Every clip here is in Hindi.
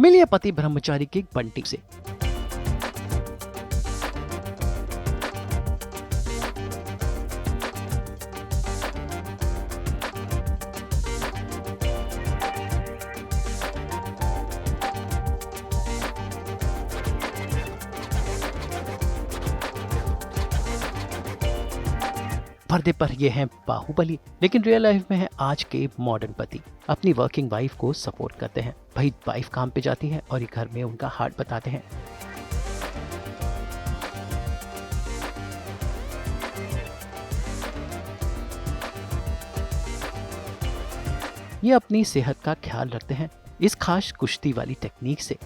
मिलिए पति ब्रह्मचारी के बंटी से। पर्दे पर ये हैं बाहुबली, लेकिन रियल लाइफ में है आज के मॉडर्न पति। अपनी वर्किंग वाइफ को सपोर्ट करते हैं। भाई वाइफ काम पे जाती है और ये घर में उनका हार्ट बताते हैं। ये अपनी सेहत का ख्याल रखते हैं इस खास कुश्ती वाली टेक्निक से।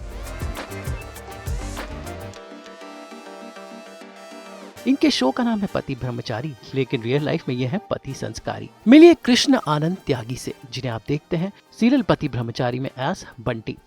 इनके शो का नाम है पति ब्रह्मचारी, लेकिन रियल लाइफ में ये है पति संस्कारी। मिलिए कृष्ण आनंद त्यागी से, जिन्हें आप देखते हैं सीरियल पति ब्रह्मचारी में एस बंटी।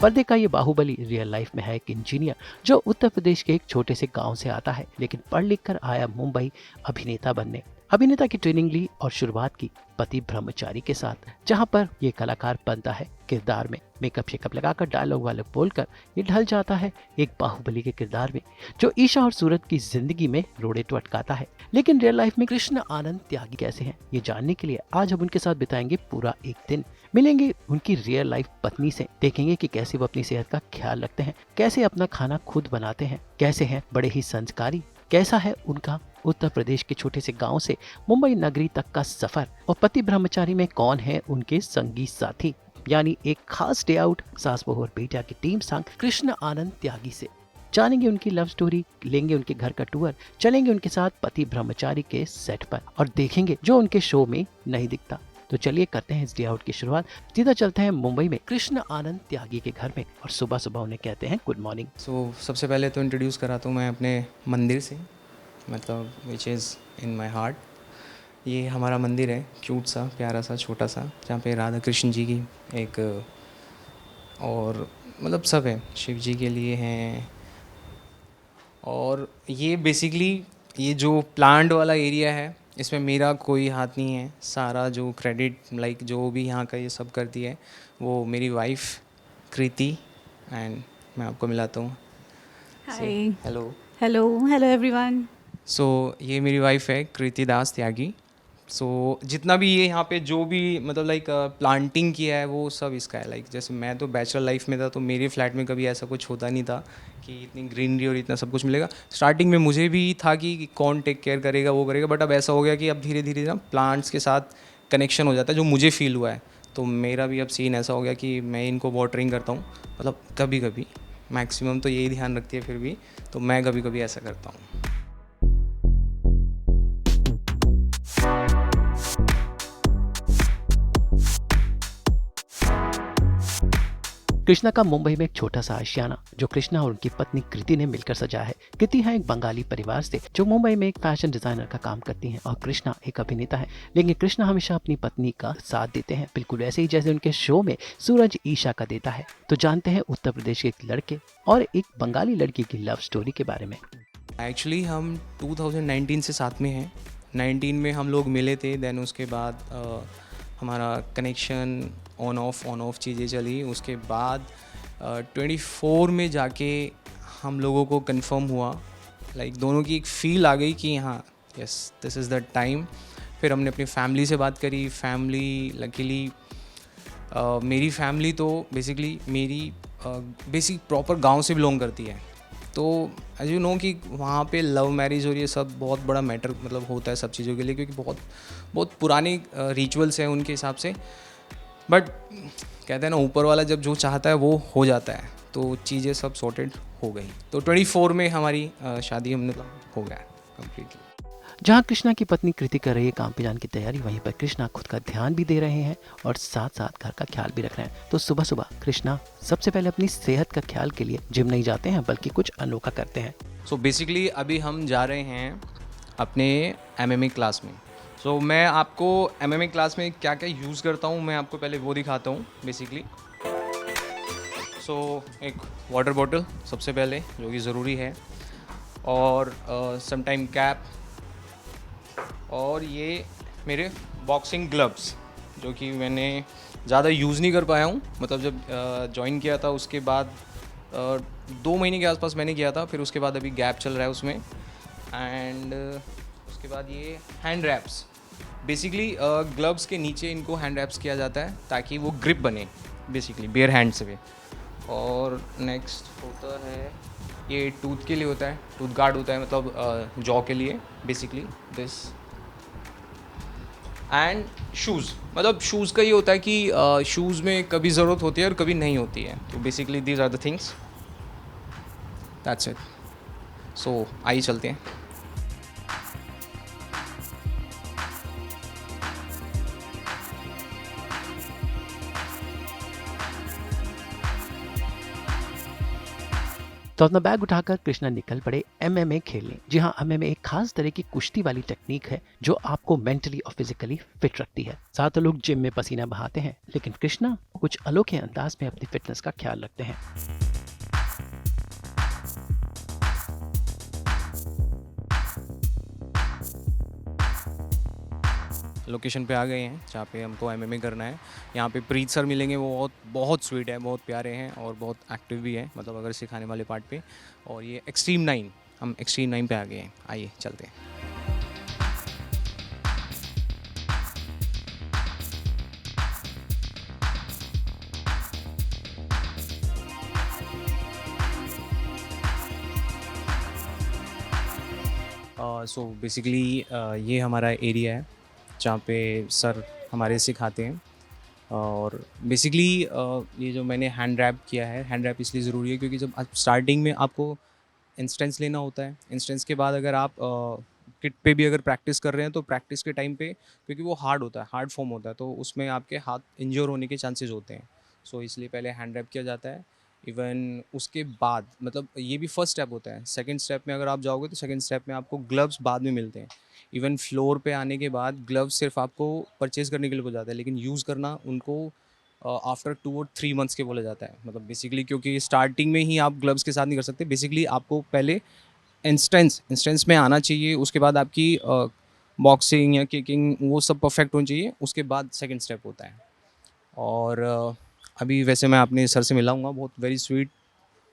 पर्दे का ये बाहुबली रियल लाइफ में है एक इंजीनियर जो उत्तर प्रदेश के एक छोटे से गांव से आता है, लेकिन पढ़ लिख कर आया मुंबई अभिनेता बनने। अभिनेता की ट्रेनिंग ली और शुरुआत की पति ब्रह्मचारी के साथ, जहां पर ये कलाकार बनता है किरदार में। मेकअप शेकअप लगाकर डायलॉग वालॉग बोलकर ये ढल जाता है एक बाहुबली के किरदार में, जो ईशा और सूरज की जिंदगी में रोड़े टटकाता है। लेकिन रियल लाइफ में कृष्ण आनंद त्यागी कैसे हैं, ये जानने के लिए आज हम उनके साथ बिताएंगे पूरा एक दिन। मिलेंगे उनकी रियल लाइफ पत्नी से, देखेंगे कि कैसे वो अपनी सेहत का ख्याल रखते हैं, कैसे अपना खाना खुद बनाते हैं, कैसे हैं बड़े ही संस्कारी, कैसा है उनका उत्तर प्रदेश के छोटे से गांव से मुंबई नगरी तक का सफर, और पति ब्रह्मचारी में कौन है उनके संगी साथी। यानी एक खास डे आउट सास बहू और बेटा की टीम संग कृष्ण आनंद त्यागी से जानेंगे उनकी लव स्टोरी, लेंगे उनके घर का टूर, चलेंगे उनके साथ पति ब्रह्मचारी के सेट पर और देखेंगे जो उनके शो में नहीं दिखता। तो चलिए करते हैं इस डे आउट की शुरुआत। सीधा चलते हैं मुंबई में कृष्ण आनंद त्यागी के घर में और सुबह सुबह उन्हें कहते हैं गुड मॉर्निंग। सबसे पहले तो इंट्रोड्यूस कराता हूँ मैं अपने मंदिर से, मतलब which is in my heart. ये हमारा मंदिर है, क्यूट सा प्यारा सा छोटा सा, जहाँ पे राधा कृष्ण जी की एक और मतलब सब है, शिव जी के लिए हैं। और ये बेसिकली ये जो प्लांट वाला एरिया है, इसमें मेरा कोई हाथ नहीं है। सारा जो क्रेडिट लाइक जो भी यहाँ का ये सब करती है वो मेरी वाइफ कृति, एंड मैं आपको मिलाता हूँ। हाय, हेलो हेलो हेलो एवरीवन। ये मेरी वाइफ है कृति दास त्यागी। जितना भी ये यहाँ पे जो भी मतलब लाइक प्लांटिंग किया है वो सब इसका है। लाइक जैसे मैं तो बैचलर लाइफ में था, तो मेरे फ्लैट में कभी ऐसा कुछ होता नहीं था कि इतनी ग्रीनरी और इतना सब कुछ मिलेगा। स्टार्टिंग में मुझे भी था कि कौन टेक केयर करेगा, वो करेगा, बट अब ऐसा हो गया कि अब धीरे धीरे ना प्लांट्स के साथ कनेक्शन हो जाता है, जो मुझे फील हुआ है। तो मेरा भी अब सीन ऐसा हो गया कि मैं इनको वाटरिंग करता हूँ, मतलब कभी कभी, मैक्सिमम तो यही ध्यान रखती है फिर भी, तो मैं कभी कभी ऐसा करता हूँ। कृष्णा का मुंबई में एक छोटा सा आशियाना जो कृष्णा और उनकी पत्नी कृति ने मिलकर सजाया है। कृति है एक बंगाली परिवार से जो मुंबई में एक फैशन डिजाइनर का काम करती हैं, और कृष्णा एक अभिनेता है। लेकिन कृष्णा हमेशा अपनी पत्नी का साथ देते हैं, बिल्कुल ऐसे ही जैसे उनके शो में सूरज ईशा का देता है। तो जानते हैं उत्तर प्रदेश के एक लड़के और एक बंगाली लड़की की लव स्टोरी के बारे में। एक्चुअली हम 2019 से साथ में हैं। 19 में हम लोग मिले थे, देन उसके बाद हमारा कनेक्शन ऑन ऑफ चीज़ें चली। उसके बाद 24 में जाके हम लोगों को कंफर्म हुआ, लाइक दोनों की एक फ़ील आ गई कि हाँ yes this is the time. फिर हमने अपनी फैमिली से बात करी। फैमिली लकीली मेरी फैमिली तो बेसिकली मेरी बेसिक प्रॉपर गांव से बिलोंग करती है। तो एज यू नो कि वहाँ पे लव मैरिज और ये सब बहुत बड़ा मैटर मतलब होता है सब चीज़ों के लिए, क्योंकि बहुत पुराने रिचुअल्स हैं उनके हिसाब से। बट कहते हैं ना, ऊपर वाला जब जो चाहता है वो हो जाता है, तो चीज़ें सब सॉर्टेड हो गई। तो 24 में हमारी शादी हमने हो गया कम्प्लीटली। जहाँ कृष्णा की पत्नी कृति कर रही है काम पे जाने की तैयारी, वहीं पर कृष्णा खुद का ध्यान भी दे रहे हैं और साथ साथ घर का ख्याल भी रख रहे हैं। तो सुबह सुबह कृष्णा सबसे पहले अपनी सेहत का ख्याल के लिए जिम नहीं जाते हैं, बल्कि कुछ अनोखा करते हैं। बेसिकली अभी हम जा रहे हैं अपने MMA क्लास में। मैं आपको MMA क्लास में क्या क्या यूज़ करता हूँ मैं आपको पहले वो दिखाता हूँ बेसिकली। एक वाटर बॉटल सबसे पहले जो कि ज़रूरी है, और समटाइम कैप, और ये मेरे बॉक्सिंग ग्लव्स जो कि मैंने ज़्यादा यूज़ नहीं कर पाया हूँ। मतलब जब जॉइन किया था उसके बाद 2 महीने के आसपास मैंने किया था, फिर उसके बाद अभी गैप चल रहा है उसमें। एंड उसके बाद ये हैंड रैप्स, बेसिकली ग्लव्स के नीचे इनको हैंड रैप्स किया जाता है ताकि वो ग्रिप बने बेसिकली बेयर हैंड से भी। और नेक्स्ट होता है ये टूथ के लिए होता है, टूथ गार्ड होता है, मतलब जॉ के लिए बेसिकली दिस। एंड शूज़, मतलब शूज़ का ये होता है कि शूज़ में कभी ज़रूरत होती है और कभी नहीं होती है, तो basically these are the things, that's it. So आइए चलते हैं। तो अपना बैग उठाकर कृष्णा निकल पड़े एमएमए खेलने। जी हाँ, एमएमए एक खास तरह की कुश्ती वाली टेक्निक है जो आपको मेंटली और फिजिकली फिट रखती है। ज्यादातर लोग जिम में पसीना बहाते हैं, लेकिन कृष्णा कुछ अनोखे अंदाज में अपनी फिटनेस का ख्याल रखते हैं। लोकेशन पे आ गए हैं जहाँ पे हमको एमएमए करना है। यहाँ पे प्रीत सर मिलेंगे, वो बहुत बहुत स्वीट है, बहुत प्यारे हैं और बहुत एक्टिव भी है, मतलब अगर सिखाने वाले पार्ट पे। और ये एक्सट्रीम 9, हम एक्सट्रीम 9 पे आ गए हैं। आइए चलते हैं। सो बेसिकली ये हमारा एरिया है जहाँ पे सर हमारे सिखाते हैं। और बेसिकली ये जो मैंने हैंड रैप किया है, हैंड रैप इसलिए ज़रूरी है क्योंकि जब आप स्टार्टिंग में आपको इंस्टेंस लेना होता है। इंस्टेंस के बाद अगर आप किट पे भी अगर प्रैक्टिस कर रहे हैं तो प्रैक्टिस के टाइम पे, क्योंकि वो हार्ड होता है, हार्ड फॉर्म होता है, तो उसमें आपके हाथ इंजर होने के चांसेस होते हैं। सो इसलिए पहले हैंड रैप किया जाता है। इवन उसके बाद, मतलब ये भी फर्स्ट स्टेप होता है। सेकंड स्टेप में अगर आप जाओगे तो सेकंड स्टेप में आपको ग्लव्स बाद में मिलते हैं। इवन फ्लोर पे आने के बाद ग्लव्स सिर्फ आपको परचेज़ करने के लिए बोला जाता है, लेकिन यूज़ करना उनको आफ्टर 2 और 3 मंथ्स के बोला जाता है। मतलब बेसिकली क्योंकि स्टार्टिंग में ही आप ग्लव्स के साथ नहीं कर सकते। बेसिकली आपको पहले इंस्टेंस में आना चाहिए, उसके बाद आपकी बॉक्सिंग या किकिंग वो सब परफेक्ट होनी चाहिए, उसके बाद सेकंड स्टेप होता है। और अभी वैसे मैं अपने सर से मिलाऊंगा, बहुत वेरी स्वीट,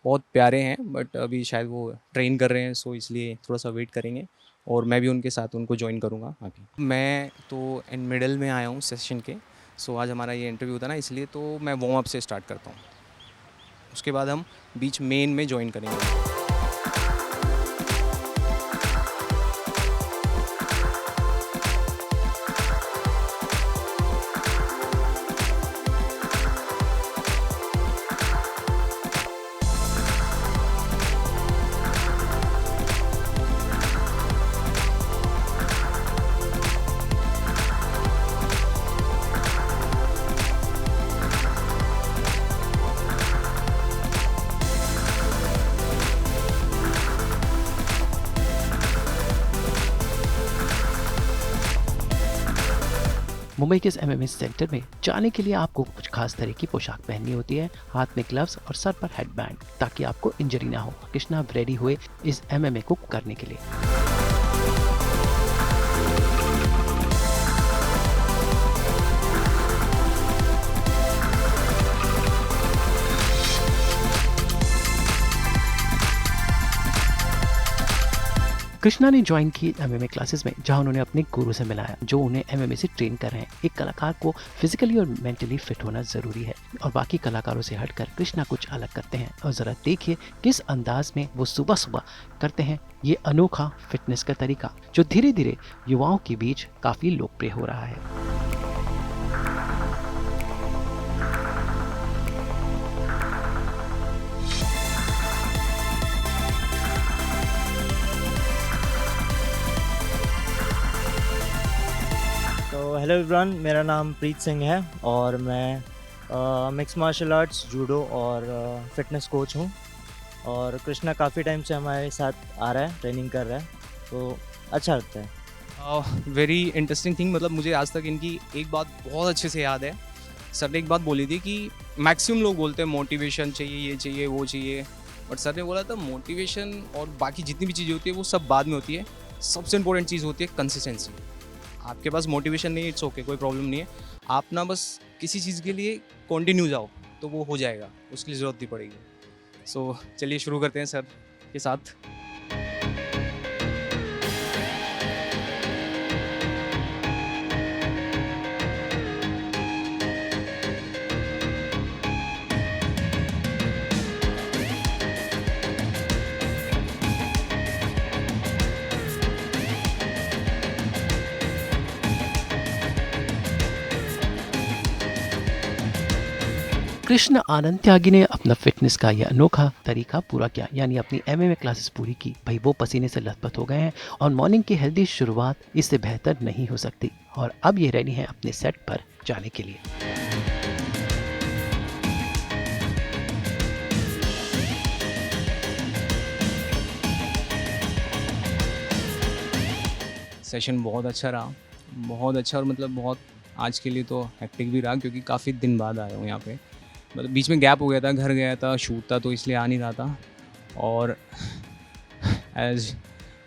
बहुत प्यारे हैं, बट अभी शायद वो ट्रेन कर रहे हैं, सो इसलिए थोड़ा सा वेट करेंगे और मैं भी उनके साथ उनको ज्वाइन करूँगा। अभी मैं तो इन मिडल में आया हूँ सेशन के। सो आज हमारा ये इंटरव्यू था ना, इसलिए तो मैं वार्म अप से स्टार्ट करता हूँ, उसके बाद हम बीच मेन में ज्वाइन करेंगे। मुंबई के इस एमएमए सेंटर में जाने के लिए आपको कुछ खास तरह की पोशाक पहननी होती है, हाथ में ग्लव्स और सर पर हेडबैंड, ताकि आपको इंजरी ना हो। कृष्णा रेडी हुए इस एमएमए को करने के लिए। कृष्णा ने ज्वाइन की एमएमए क्लासेस में, जहां उन्होंने अपने गुरु से मिलाया जो उन्हें एमएमए से ट्रेन कर रहे हैं। एक कलाकार को फिजिकली और मेंटली फिट होना जरूरी है और बाकी कलाकारों से हटकर कृष्णा कुछ अलग करते हैं। और जरा देखिए किस अंदाज में वो सुबह सुबह करते हैं ये अनोखा फिटनेस का तरीका, जो धीरे धीरे युवाओं के बीच काफी लोकप्रिय हो रहा है। तो हेलो एवरीवन, मेरा नाम प्रीत सिंह है और मैं मिक्स मार्शल आर्ट्स, जूडो और फिटनेस कोच हूँ। और कृष्णा काफ़ी टाइम से हमारे साथ आ रहा है, ट्रेनिंग कर रहा है, तो अच्छा लगता है। वेरी इंटरेस्टिंग थिंग, मतलब मुझे आज तक इनकी एक बात बहुत अच्छे से याद है। सर ने एक बात बोली थी कि मैक्सिमम लोग बोलते हैं मोटिवेशन चाहिए, ये चाहिए, वो चाहिए, बट सर ने बोला था मोटिवेशन और बाकी जितनी भी चीज़ें होती है वो सब बाद में होती है। सबसे इंपॉर्टेंट चीज़ होती है कंसिस्टेंसी। आपके पास मोटिवेशन नहीं है, इट्स ओके, कोई प्रॉब्लम नहीं है। आप ना बस किसी चीज़ के लिए कंटिन्यू जाओ तो वो हो जाएगा, उसके लिए ज़रूरत नहीं पड़ेगी। सो चलिए शुरू करते हैं सर के साथ। कृष्ण आनंद त्यागी ने अपना फिटनेस का यह अनोखा तरीका पूरा किया, यानी अपनी एमएमए क्लासेस पूरी की। भाई वो पसीने से लथपथ हो गए हैं और मॉर्निंग की हेल्दी शुरुआत इससे बेहतर नहीं हो सकती। और अब ये रेडी हैं अपने सेट पर जाने के लिए। सेशन बहुत अच्छा रहा, बहुत अच्छा, और मतलब बहुत आज के लिए तो हेक्टिक भी रहा क्योंकि काफ़ी दिन बाद आया हूँ यहाँ पे। मतलब बीच में गैप हो गया था, घर गया था, शूट था, तो इसलिए आ नहीं रहा था। और एज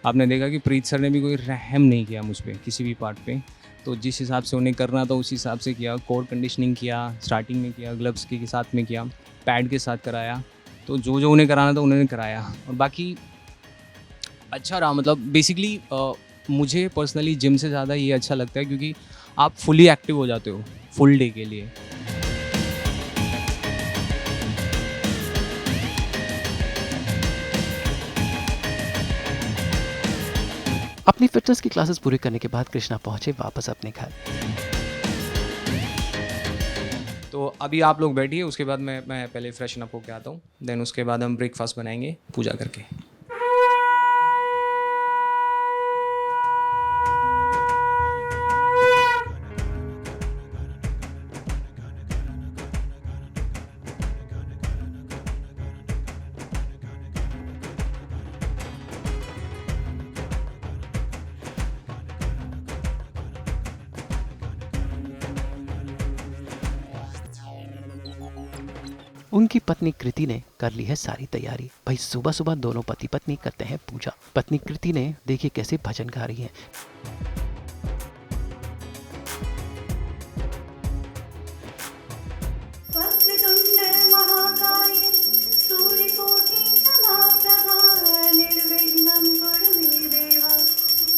आपने देखा कि प्रीत सर ने भी कोई रहम नहीं किया मुझ पे किसी भी पार्ट पे। तो जिस हिसाब से उन्हें करना था उस हिसाब से किया। कोर कंडीशनिंग किया, स्टार्टिंग में किया, ग्लव्स के साथ में किया, पैड के साथ कराया। तो जो जो उन्हें कराना था उन्होंने कराया, और बाकी अच्छा रहा। मतलब बेसिकली मुझे पर्सनली जिम से ज़्यादा ये अच्छा लगता है क्योंकि आप फुली एक्टिव हो जाते हो फुल डे के लिए। अपनी फिटनेस की क्लासेस पूरी करने के बाद कृष्णा पहुंचे वापस अपने घर। तो अभी आप लोग बैठिए, उसके बाद मैं पहले फ्रेशन अप होके आता हूँ, देन उसके बाद हम ब्रेकफास्ट बनाएंगे पूजा करके। उनकी पत्नी कृति ने कर ली है सारी तैयारी। भाई सुबह सुबह दोनों पति पत्नी करते हैं पूजा। पत्नी कृति ने देखिए कैसे भजन गा रही है। वक्रतुंड महाकाय सूर्यकोटि समाप्रभा निर्विघ्नं कुरु मे देव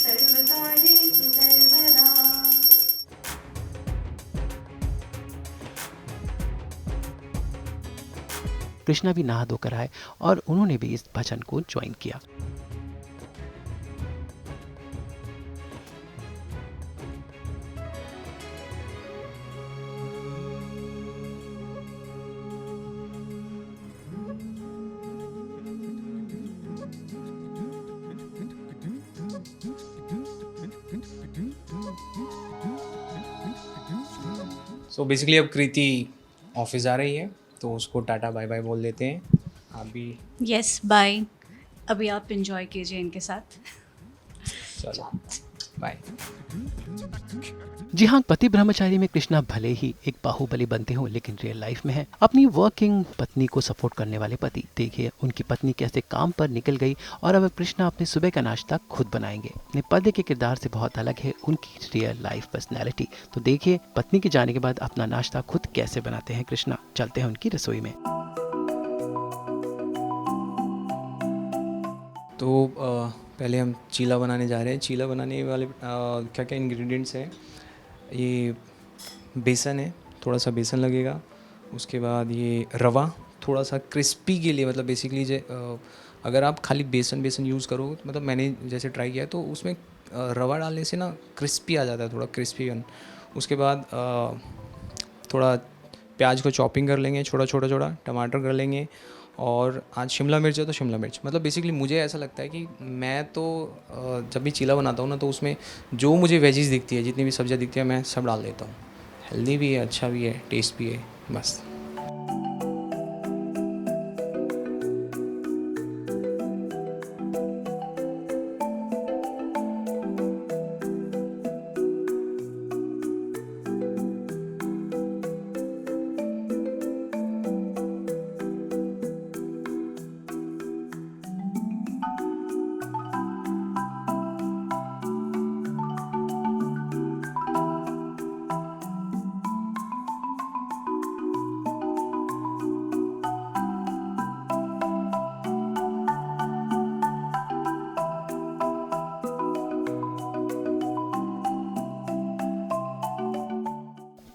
सर्वकार्येषु सर्वदा। कृष्णा भी नहा धोकर आए और उन्होंने भी इस भजन को ज्वाइन किया। सो बेसिकली अब कृति ऑफिस जा रही है, तो उसको टाटा बाय बाय बोल देते हैं। आप भी यस बाय, अभी आप इंजॉय कीजिए इनके साथ। चलो बाय। जी हाँ, पति ब्रह्मचारी में कृष्णा भले ही एक बाहुबली बनते हो, लेकिन रियल लाइफ में है अपनी वर्किंग पत्नी को सपोर्ट करने वाले पति। देखिए उनकी पत्नी कैसे काम पर निकल गई और अब कृष्णा अपने सुबह का नाश्ता खुद बनाएंगे। अपने पर्दे के किरदार से बहुत अलग है उनकी रियल लाइफ पर्सनैलिटी। तो देखिए पत्नी के जाने के बाद अपना नाश्ता खुद कैसे बनाते हैं कृष्णा। चलते हैं उनकी रसोई में। तो पहले हम चीला बनाने जा रहे हैं। चीला बनाने वाले क्या क्या इंग्रेडिएंट्स हैं, ये बेसन है, थोड़ा सा बेसन लगेगा। उसके बाद ये रवा, थोड़ा सा क्रिस्पी के लिए। मतलब बेसिकली अगर आप खाली बेसन यूज़ करो, मतलब मैंने जैसे ट्राई किया तो उसमें रवा डालने से ना क्रिस्पी आ जाता है, थोड़ा क्रिस्पी बन। उसके बाद थोड़ा प्याज को चॉपिंग कर लेंगे, छोटा, टमाटर कर लेंगे, और आज शिमला मिर्च है तो शिमला मिर्च। मतलब बेसिकली मुझे ऐसा लगता है कि मैं तो जब भी चीला बनाता हूँ ना, तो उसमें जो मुझे वेजीज दिखती है, जितनी भी सब्जियाँ दिखती है, मैं सब डाल देता हूँ। हेल्दी भी है, अच्छा भी है, टेस्ट भी है, बस।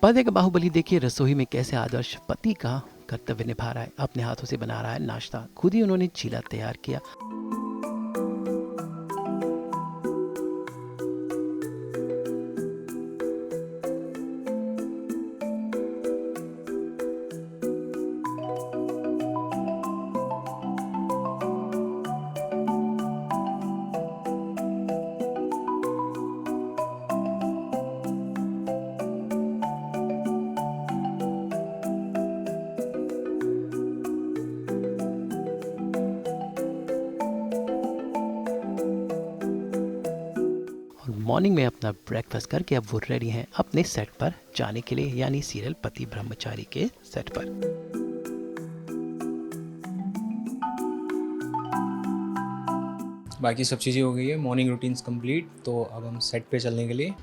पर्दे का बाहुबली देखिए रसोई में कैसे आदर्श पति का कर्तव्य निभा रहा है, अपने हाथों से बना रहा है नाश्ता, खुद ही उन्होंने चीला तैयार किया। और मॉर्निंग में अपना ब्रेकफास्ट करके अब वो रेडी हैं अपने सेट पर जाने के लिए, यानी सीरियल पति ब्रह्मचारी के सेट पर। बाकी सब चीज़ें हो गई है, मॉर्निंग रूटीन्स कंप्लीट, तो अब हम सेट पे चलने के लिए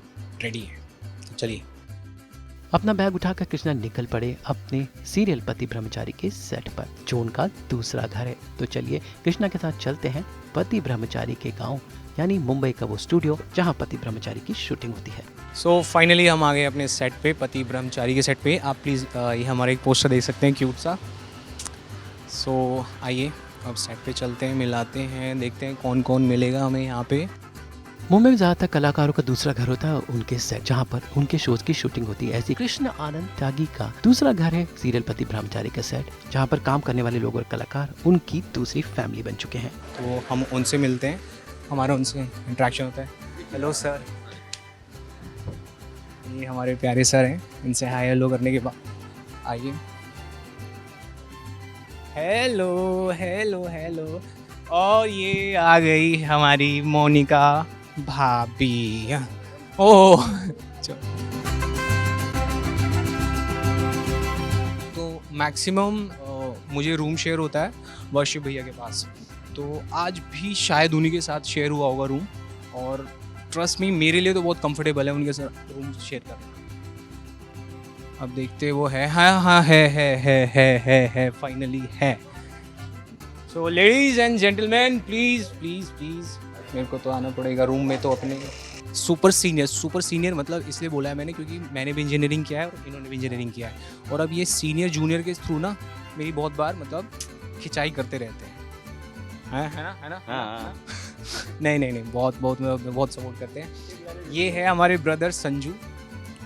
रेडी हैं। तो चलिए। अपना बैग उठाकर कृष्णा निकल पड़े अपने सीरियल पति ब्रह्मचारी के सेट पर, जो उनका दूसरा घर है। तो चलिए कृष्णा के साथ चलते हैं पति ब्रह्मचारी के गांव, यानी मुंबई का वो स्टूडियो जहां पति ब्रह्मचारी की शूटिंग होती है। सो फाइनली हम आ गए अपने सेट पे, पति ब्रह्मचारी के सेट पे। आप प्लीज़ ये हमारा एक पोस्टर देख सकते हैं, क्यूट सा। सो आइए अब सेट पे चलते हैं, मिलाते हैं, देखते हैं कौन कौन मिलेगा हमें यहाँ पे। मुंबई में ज़्यादातर कलाकारों का दूसरा घर होता है उनके सेट, जहां पर उनके शोज की शूटिंग होती है। ऐसी कृष्ण आनंद त्यागी का दूसरा घर है सीरियल पति ब्रह्मचारी का सेट, जहां पर काम करने वाले लोग और कलाकार उनकी दूसरी फैमिली बन चुके हैं। तो हम उनसे मिलते हैं, हमारा उनसे इंटरेक्शन होता है। हेलो सर, ये हमारे प्यारे सर हैं, इनसे हाय हेलो करने के बाद आइए। Hello hello hello. और ये आ गई हमारी मोनिका भाभी। ओह तो मैक्सिमम मुझे रूम शेयर होता है वर्षिप भैया के पास, तो आज भी शायद उन्हीं के साथ शेयर हुआ होगा रूम। और ट्रस्ट मी, मेरे लिए तो बहुत कंफर्टेबल है उनके साथ रूम शेयर करना। अब देखते वो है, हाँ है फाइनली है। So ladies and gentleman, please please please, मेरे को तो आना पड़ेगा रूम में। तो अपने सुपर सीनियर मतलब इसलिए बोला है मैंने क्योंकि मैंने भी इंजीनियरिंग किया है और इन्होंने भी इंजीनियरिंग किया है। और अब ये सीनियर जूनियर के थ्रू ना मेरी बहुत बार मतलब खिंचाई करते रहते हैं, है ना? हाँ। नहीं, बहुत सपोर्ट करते हैं। ये है हमारे ब्रदर संजू,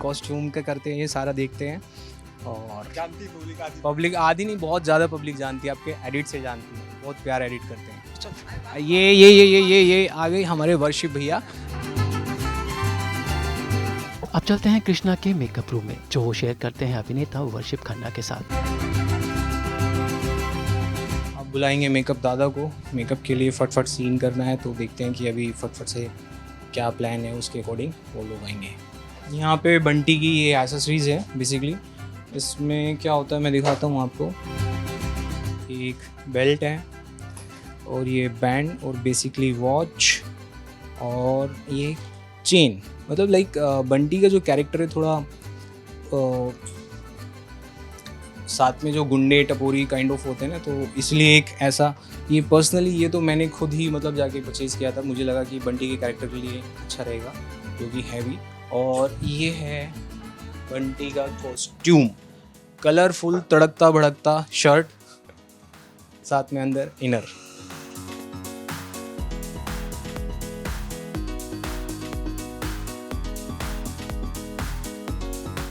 कॉस्ट्यूम का करते हैं, ये सारा देखते हैं। और पब्लिक आधी नहीं, बहुत ज़्यादा पब्लिक जानती है, आपके एडिट से जानती है, बहुत प्यार एडिट करते हैं। ये आ गई हमारे वर्षिप भैया। अब चलते हैं कृष्णा के मेकअप रूम में, जो वो शेयर करते हैं अभिनेता वर्षिप खन्ना के साथ। अब बुलाएंगे मेकअप दादा को, मेकअप के लिए फटफट सीन करना है, तो देखते हैं कि अभी फटफट से क्या प्लान है, उसके अकॉर्डिंग वो लोग आएंगे। यहाँ पे बंटी की ये एक्सेसरीज है बेसिकली। इसमें क्या होता है मैं दिखाता हूँ आपको। एक बेल्ट है और ये बैंड और बेसिकली वॉच और ये चेन। मतलब लाइक बंटी का जो कैरेक्टर है थोड़ा साथ में जो गुंडे टपोरी काइंड ऑफ होते हैं ना, तो इसलिए एक ऐसा, ये पर्सनली ये तो मैंने खुद ही मतलब जाके परचेज़ किया था। मुझे लगा कि बंटी के कैरेक्टर के लिए अच्छा रहेगा क्योंकि हैवी। और ये है बंटी का कॉस्ट्यूम, कलरफुल तड़कता भड़कता शर्ट, साथ में अंदर इनर।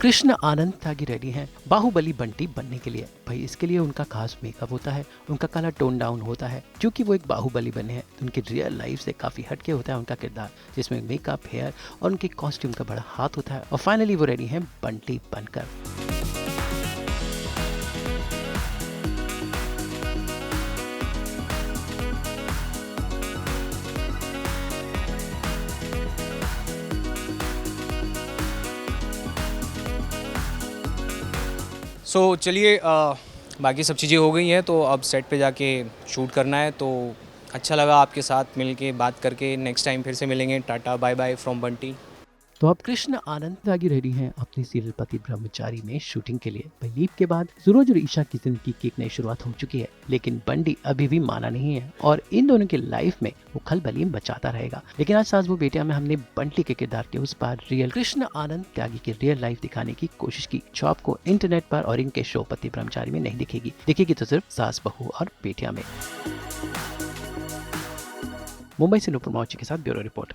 कृष्ण आनंद त्यागी रेडी हैं बाहुबली बंटी बनने के लिए। भाई इसके लिए उनका खास मेकअप होता है, उनका कलर टोन डाउन होता है, क्योंकि वो एक बाहुबली बने हैं। तो उनकी रियल लाइफ से काफ़ी हटके होता है उनका किरदार, जिसमें मेकअप, हेयर और उनके कॉस्ट्यूम का बड़ा हाथ होता है। और फाइनली वो रेडी हैं बंटी बनकर। सो चलिए, बाकी सब चीज़ें हो गई हैं, तो अब सेट पे जाके शूट करना है। तो अच्छा लगा आपके साथ मिल के बात करके। नेक्स्ट टाइम फिर से मिलेंगे। Tata bye bye from Bunty. तो अब कृष्ण आनंद त्यागी रेडी हैं अपनी सीरियल पति ब्रह्मचारी में शूटिंग के लिए। लीप के बाद सूरज और ईशा की जिंदगी की एक नई शुरुआत हो चुकी है, लेकिन बंटी अभी भी माना नहीं है और इन दोनों की लाइफ में वो खलबली मचाता रहेगा। लेकिन आज सास बहू बेटियां में हमने बंटी के किरदार के उस पार रियल कृष्ण आनंद त्यागी की रियल लाइफ दिखाने की कोशिश की, जो आपको इंटरनेट पर और इनके शो पति ब्रह्मचारी में नहीं दिखेगी तो सिर्फ सास बहू और बेटियां में। मुंबई से नुपुर मौची के साथ ब्यूरो रिपोर्ट।